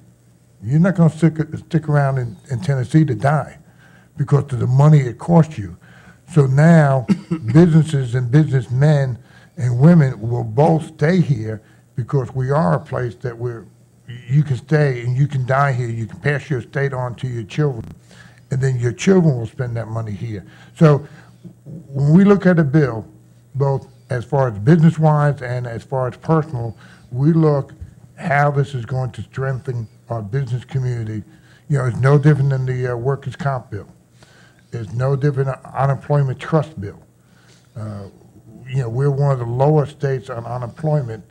You're not going to stick around in Tennessee to die because of the money it cost you. So now businesses and businessmen and women will both stay here because we are a place that you can stay and you can die here. You can pass your estate on to your children, and then your children will spend that money here. So when we look at a bill, both as far as business-wise and as far as personal, we look how this is going to strengthen our business community. It's no different than the workers' comp bill. It's no different than unemployment trust bill. We're one of the lower states on unemployment,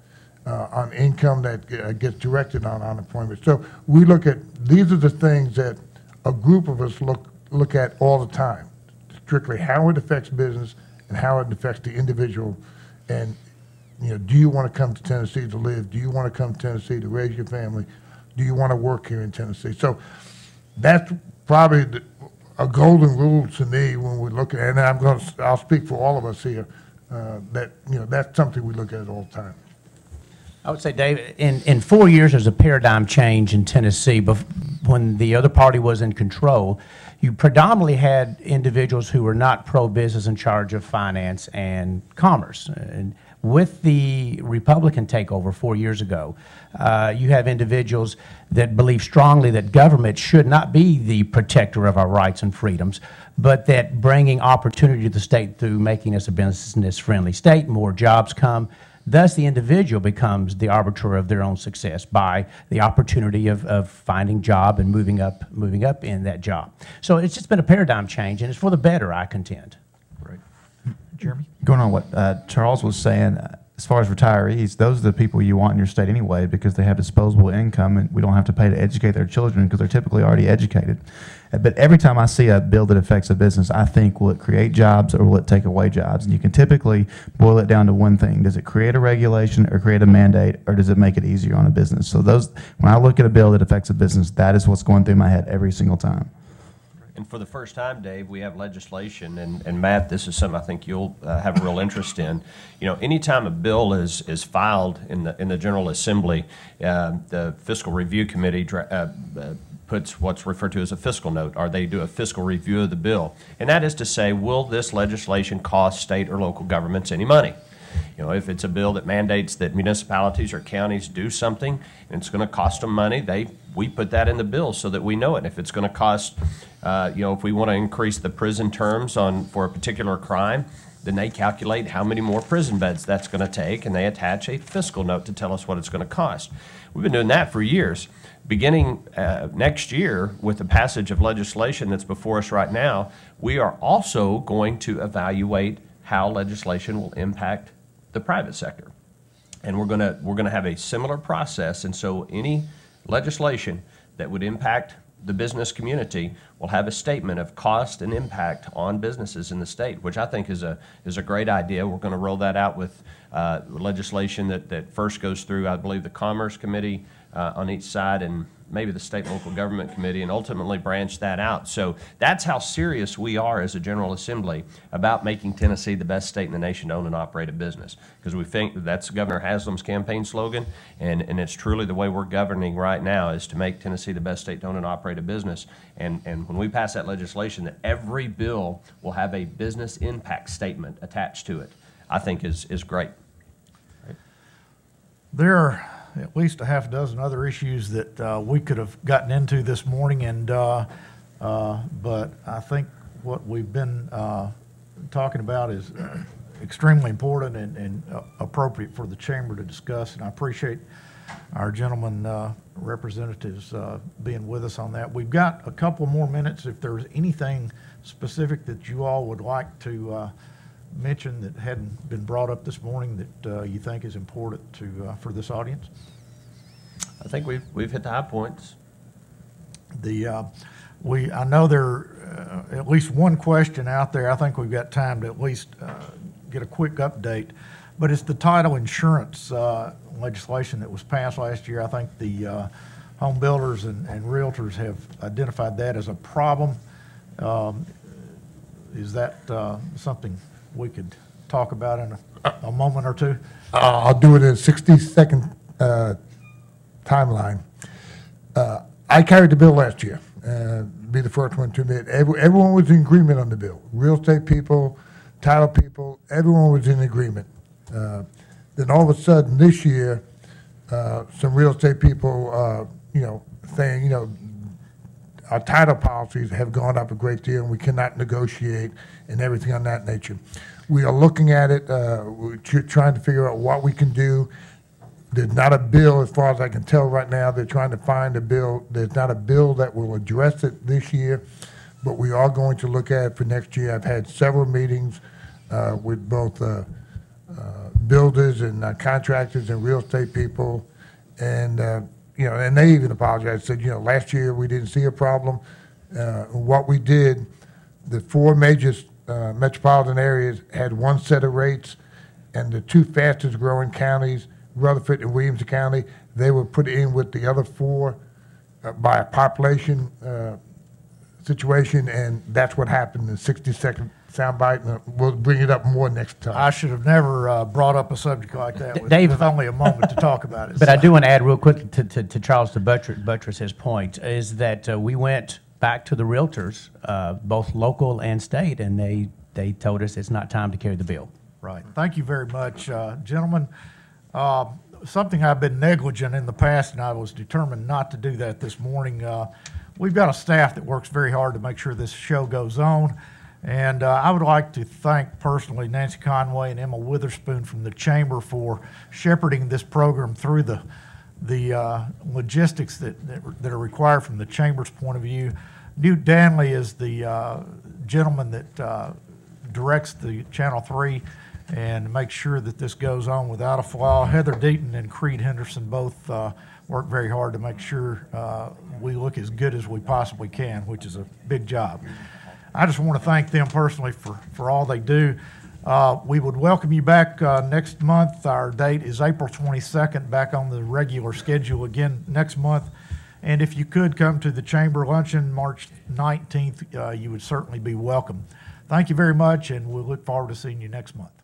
on income that gets directed on unemployment. So we look at, these are the things that a group of us look at all the time, strictly how it affects business and how it affects the individual. And, do you want to come to Tennessee to live? Do you want to come to Tennessee to raise your family? Do you want to work here in Tennessee? So that's probably a golden rule to me when we look at it, and I'll speak for all of us here, that's something we look at all the time. I would say, Dave, in 4 years, there's a paradigm change in Tennessee. But when the other party was in control, you predominantly had individuals who were not pro-business in charge of finance and commerce. And with the Republican takeover 4 years ago, you have individuals that believe strongly that government should not be the protector of our rights and freedoms, but that bringing opportunity to the state through making us a business-friendly state, more jobs come. Thus, the individual becomes the arbiter of their own success by the opportunity of finding job and moving up in that job. So it's just been a paradigm change, and it's for the better, I contend. Great. Jeremy? Going on what Charles was saying, as far as retirees, those are the people you want in your state anyway because they have disposable income and we don't have to pay to educate their children because they're typically already educated. But every time I see a bill that affects a business, I think, will it create jobs or will it take away jobs? And you can typically boil it down to one thing. Does it create a regulation or create a mandate, or does it make it easier on a business? So when I look at a bill that affects a business, that is what's going through my head every single time. And for the first time, Dave, we have legislation, and Matt, this is something I think you'll have a real interest in. You know, anytime a bill is filed in the General Assembly, the Fiscal Review Committee puts what's referred to as a fiscal note, or they do a fiscal review of the bill. And that is to say, will this legislation cost state or local governments any money? You know, if it's a bill that mandates that municipalities or counties do something and it's going to cost them money, we put that in the bill so that we know it. If it's going to cost, you know, if we want to increase the prison terms for a particular crime, then they calculate how many more prison beds that's going to take, and they attach a fiscal note to tell us what it's going to cost. We've been doing that for years. Beginning next year, with the passage of legislation that's before us right now, we are also going to evaluate how legislation will impact the private sector. And we're gonna have a similar process, and so any legislation that would impact the business community will have a statement of cost and impact on businesses in the state, which I think is a great idea. We're going to roll that out with legislation that first goes through, I believe, the Commerce Committee on each side, and maybe the State and Local Government Committee, and ultimately branch that out. So that's how serious we are as a General Assembly about making Tennessee the best state in the nation to own and operate a business, because we think that's Governor Haslam's campaign slogan, and it's truly the way we're governing right now, is to make Tennessee the best state to own and operate a business. And when we pass that legislation, that every bill will have a business impact statement attached to it, I think is great. There are at least a half dozen other issues that we could have gotten into this morning, and but I think what we've been talking about is extremely important and appropriate for the chamber to discuss, and I appreciate our gentlemen representatives being with us on that. We've got a couple more minutes if there's anything specific that you all would like to mention that hadn't been brought up this morning that you think is important for this audience. I think we've hit the high points. I know there at least one question out there. I think we've got time to at least get a quick update, but it's the title insurance legislation that was passed last year. I think the home builders and realtors have identified that as a problem. Is that something we could talk about in a moment or two? I'll do it in a 60-second timeline. I carried the bill last year. Be the first one to admit. Everyone was in agreement on the bill. Real estate people, title people, everyone was in agreement. Then all of a sudden this year, some real estate people, saying, our title policies have gone up a great deal and we cannot negotiate and everything on that nature. We are looking at it. We're trying to figure out what we can do. There's not a bill, as far as I can tell right now. They're trying to find a bill. There's not a bill that will address it this year, but we are going to look at it for next year. I've had several meetings with both builders and contractors and real estate people, and and they even apologized. Said, last year we didn't see a problem. What we did, the 4 major metropolitan areas had one set of rates, and the 2 fastest growing counties, Rutherford and Williamson County, they were put in with the other 4 by a population situation, and that's what happened in 60-second soundbite, and we'll bring it up more next time. I should have never brought up a subject like that Dave, with only a moment to talk about it. But I do want to add real quick to Charles to buttress his point, is that we went back to the realtors, both local and state, and they told us it's not time to carry the bill. Right. Thank you very much, gentlemen. Something I've been negligent in the past, and I was determined not to do that this morning. We've got a staff that works very hard to make sure this show goes on, and I would like to thank personally Nancy Conway and Emma Witherspoon from the Chamber for shepherding this program through the logistics that are required from the Chamber's point of view. Newt Danley is the gentleman that directs the Channel 3 and makes sure that this goes on without a flaw. Heather Deaton and Creed Henderson both work very hard to make sure we look as good as we possibly can, which is a big job. I just want to thank them personally for all they do. We would welcome you back next month. Our date is April 22nd, back on the regular schedule again next month. And if you could come to the Chamber Luncheon March 19th, you would certainly be welcome. Thank you very much, and we'll look forward to seeing you next month.